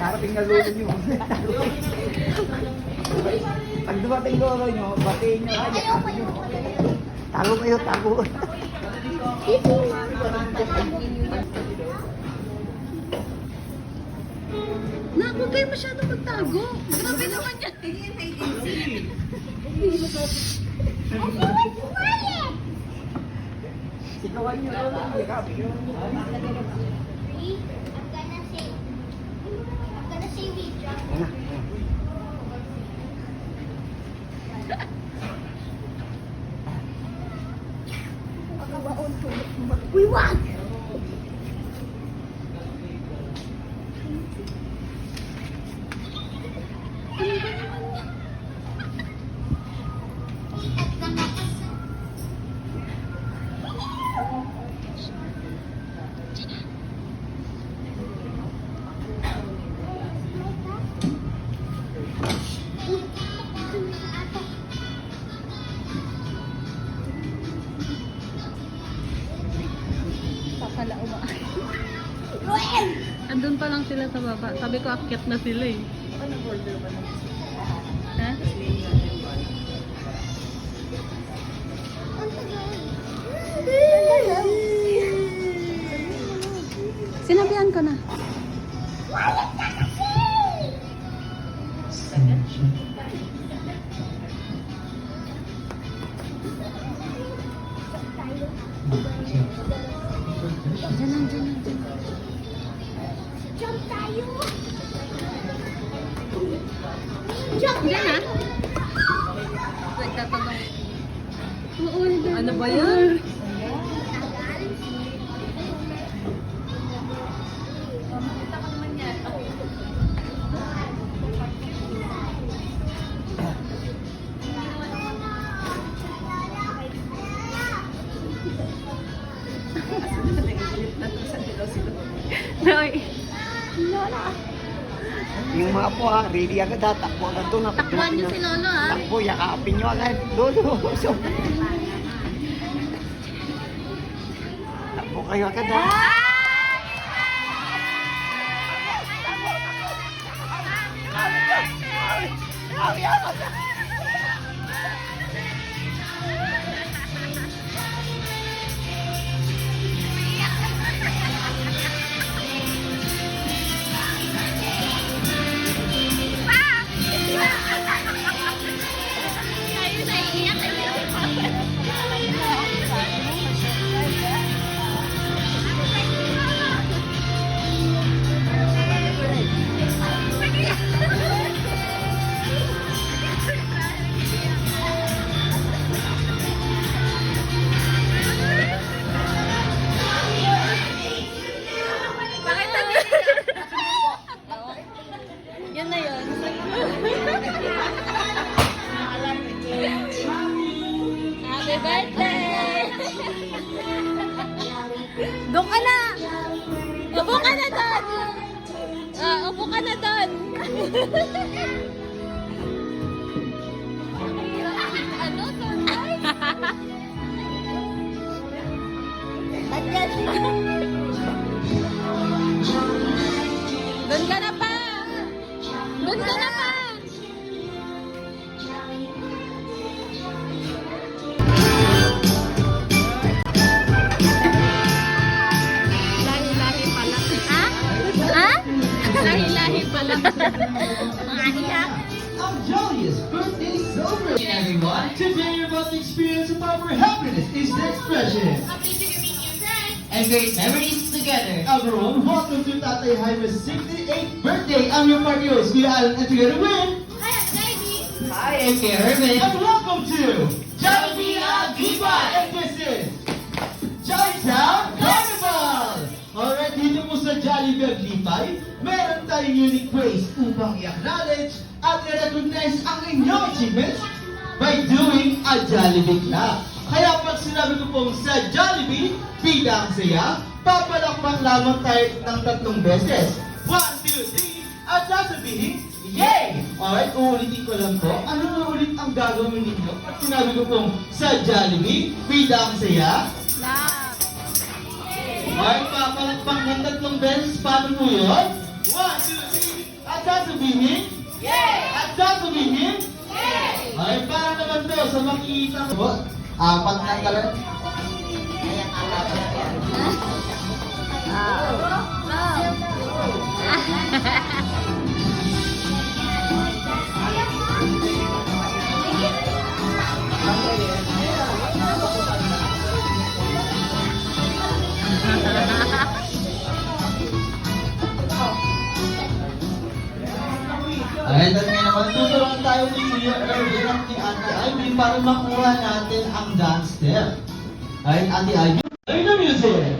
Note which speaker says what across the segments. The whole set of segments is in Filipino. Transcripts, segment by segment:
Speaker 1: Darating na lolo nyo. Pag dumating lolo nyo, batiin nyo. Tago kayo, tago.
Speaker 2: Nak, huwag kayo masyadong magtago. Grabe naman yan.
Speaker 1: Sikawan nyo lolo.
Speaker 2: Uy, wag! Pala umaay. Andun pa lang sila sa baba. Sabi ko, akyat na sila eh. Ha? Sinabihan ko na. Diyan.
Speaker 3: Jump tayo!
Speaker 2: Jump na! Nagtatanong. Oo, ano ba yan? Noy.
Speaker 3: Lola!
Speaker 1: Yung mga po ha, ready agad ha. Takbo agad doon.
Speaker 2: Takbuhan niyo si Lolo ha.
Speaker 1: Takbo, yakapin nyo agad. Lolo. So, takbo kayo agad ha.
Speaker 2: Yan na yun. Happy birthday! Doon ka na! Upo ka na doon! Upo ka na doon! Ano? Surprise? Ba't kasi? Doon ka na pa! Doon ka na pa! Lahi-lahi pala. Ha? Ha? Lahi-lahi pala. Mga iyak.
Speaker 4: Our jolliest birthday celebration, everyone! Today you're about to experience a time where happiness is the expression.
Speaker 5: And great memories together.
Speaker 4: Everyone, welcome to Tatay Jaime's 68th birthday. I'm your party host, Kuya Alan, and together with...
Speaker 5: Hi, I'm Kuya Herman.
Speaker 4: And welcome to Jollibee Agiban! And this is Jollitown Carnival! Alright, dito po sa Jollibee Aglipay, meron tayong unique ways upang i-acknowledge at i-recognize ang inyong achievements by doing a Jollibee Clap. Kaya pag sinabi ko pong sa Jollibee, bida ang saya, papalakpak lamang tayo ng 3 beses. 1, 2, 3, at sasabihin, yay! Alright, uulitin ko lang po. Ano na ulit ang gagawin ninyo? Pag sinabi ko pong sa Jollibee, bida ang saya.
Speaker 2: Laugh.
Speaker 4: Alright, papalakpak ng 3 beses. Paano po yun? 1, 2, 3, At sasabihin? Yes! At sasabihin? Yes! Ay, para naman to sa makikita mo. Apat na kalaro. Ay, dahil nga naman, tuturuan tayo ni Kuya Erwin at ni Ate Ivy para makuha natin ang dance step. Ay, Ate Ivy, ay na music!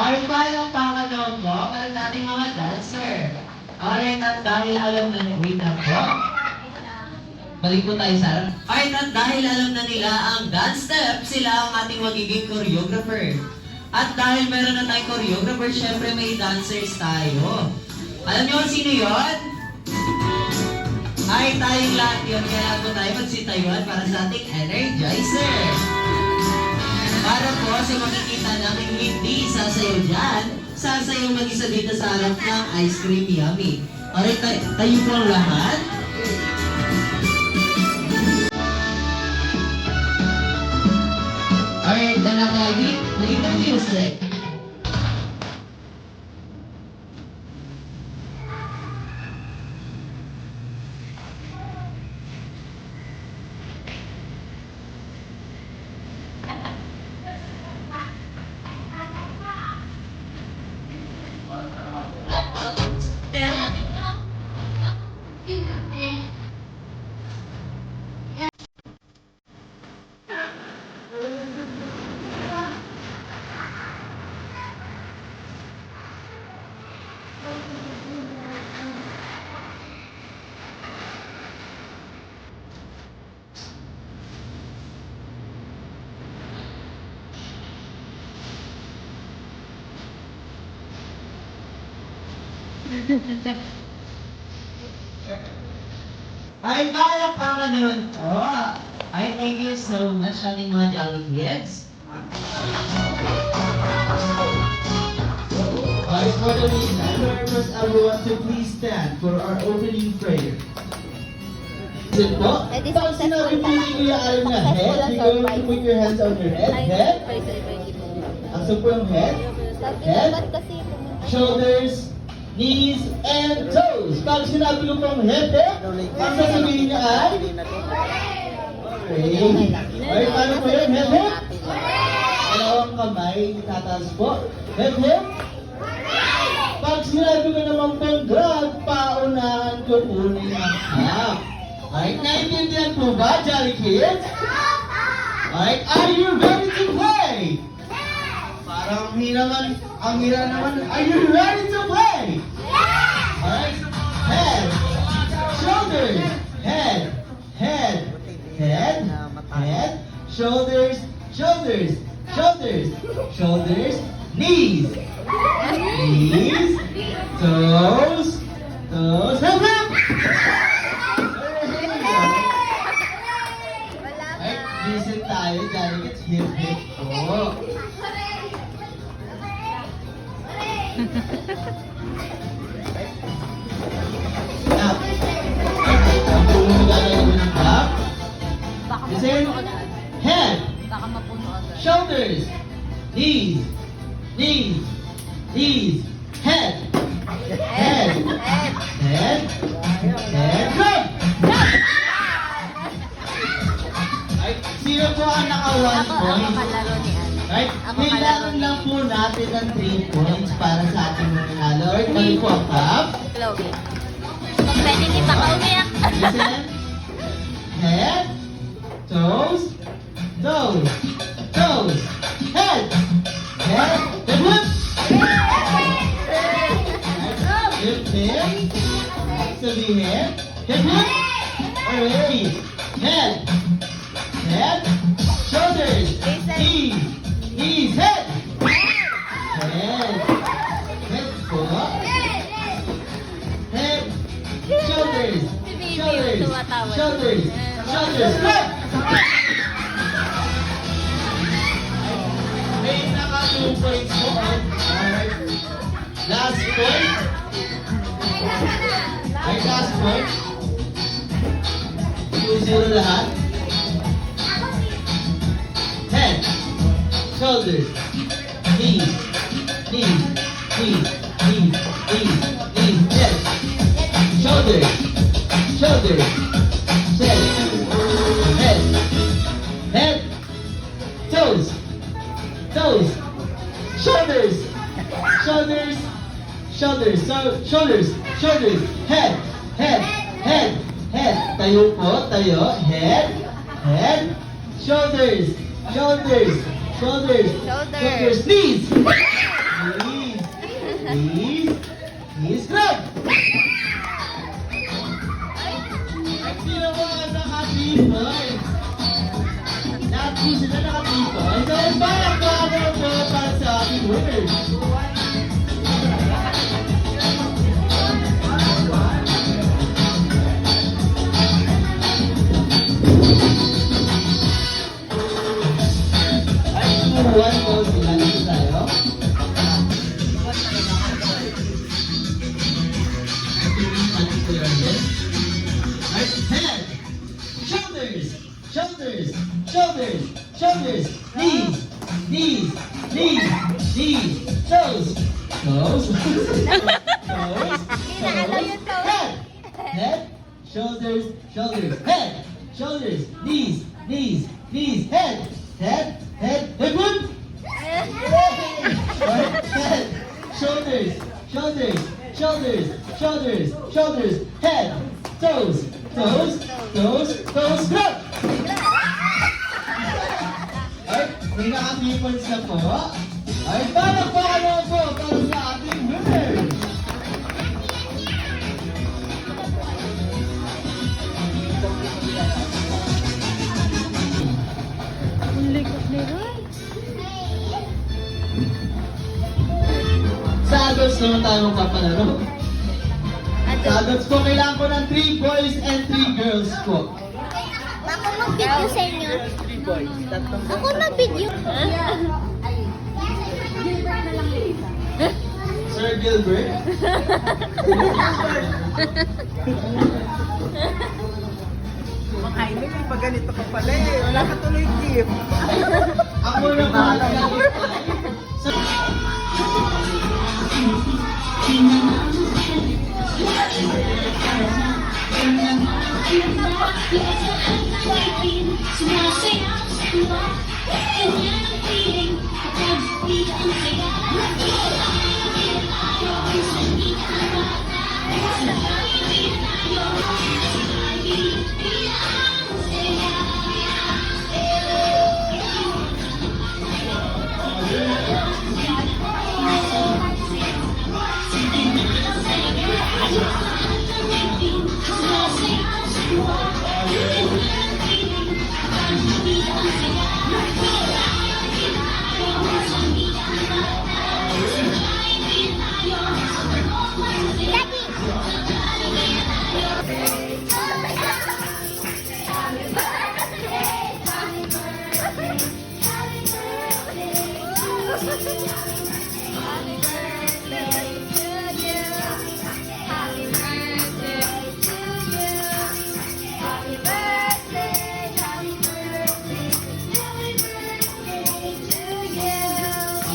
Speaker 5: Alright, paano pangalawang po para sa ating mga dancer? Alright, at dahil alam na wait lang po. Balik po tayo sa harap. Alright, at dahil alam na nila ang dance step, sila ang ating magiging choreographer. At dahil meron na tayong choreographer, syempre may dancers tayo. Alam niyo kung sino yun? Ay, tayong lahat yun. Kaya po tayo magsitayuan para sa ating energizer. Para po sa makikita namin hindi sasayaw dyan, sasayaw mag-isa dito sa harap ng ice cream yummy. Alright, tayo po ang lahat. Alright, anak lagi, play the music. Ay, kaya pa nga nun. Oh, I thank you so much, ating mga jolly kids.
Speaker 4: Alright, for the meantime, I request everyone to please stand for our opening prayer. Sit po.
Speaker 3: Ready,
Speaker 4: Pag sinabi po ni Kuya Alan na head, you're going to put your hands on your head. Head. Aso po yung head. Head. Shoulders. Knees and toes. Pag sinabi ko pong head, ang sasabihin niya ay? Okay. Alright, paano po yun? Head, head. Dalawang kamay, itataas po. Head, head. Pag sinabi ko naman pong drag, paunahan ko kunin ang half. Alright, naintindihan po ba, Jolly Kids? Alright, are you ready to play? Parang ang hira naman. Are you ready to play? Alright, head, shoulders, head, head, head, head, shoulders, shoulders, shoulders, shoulders, knees, knees, toes, toes, head, head. Ay, visit tayo, Jolly Kids, hip, hip po. Now, ang tulong gagawin mo ng clap. Kasi, head, shoulders, knees, knees, knees, head, head, head, head, grab! Ay, sino po ang naka 1
Speaker 2: Ako
Speaker 4: point?
Speaker 2: kalaro ni Ann.
Speaker 4: Right?
Speaker 2: Ako
Speaker 4: Kailangan
Speaker 2: kalaro.
Speaker 4: lang po natin ng 3 points para sa ating mananalo. Alright, mali po ang cup.
Speaker 2: Chloe. Competitive ako umiyak.
Speaker 4: Listen. Head, toes, toes, toes, head, head, then whip. Hip, hip. Sabihin. Hip, hip. Alright. Head, head, shoulders, knees, knees, head. Head. Head po. Head, shoulders,
Speaker 2: Si Baby
Speaker 4: shoulders,
Speaker 2: yung tumatawa.
Speaker 4: shoulders, shoulders, grab! May naka 2 points po. Alright. Last point. Ay, last point. 2-0 lahat. Head, shoulders, knees, knees, knees, knees, knees, knees, head, shoulders, shoulders, head, head, head, toes, toes, shoulders, shoulders, shoulders, shoulders, shoulders, head, head, head, head, tayo po, tayo, head, head, shoulders, shoulders, shoulders, shoulders, knees, knees, knees, knees, grab! At sino po ang naka-3 points? Lahat po sila naka-3 points. So, palakpakan po para sa ating winners. Ay, 2-1 po sila. Dito tayo. Right, head, shoulders, shoulders, shoulders, shoulders, knees, knees, knees, knees, toes, toes, toes, head, head, shoulders, shoulders, head, shoulders, knees, knees, knees, head, head, head, good. Right, head, shoulders, shoulders, shoulders, shoulders, shoulders, head, toes, toes, toes, toes, grab! Alright, may naka-3 points na po. Alright, palakpakan naman po para sa ating winners! Sa adults naman tayo magpapalaro. Sa adults po, kailangan ko ng 3 boys and 3 girls po.
Speaker 3: Ako mag-video sa inyo. Ako mag-video.
Speaker 4: Sir Gilbert?
Speaker 1: Mang Jaime, may paganito ka pala eh. Wala ka tuloy gift.
Speaker 4: Ako na bahala.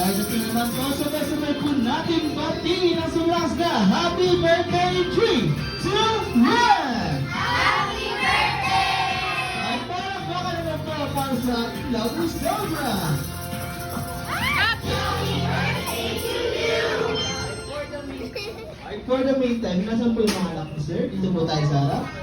Speaker 4: Alright, at yun naman po, sabay-sabay po natin batiin ang sulas na Happy Birthday 3, 2, 1!
Speaker 3: Happy birthday!
Speaker 4: Ay, parang baka naman po para sa ating Lovely Sandra! Alright, for the meantime, nasan po yung mga anak ni Sir? Dito po tayo sa harap.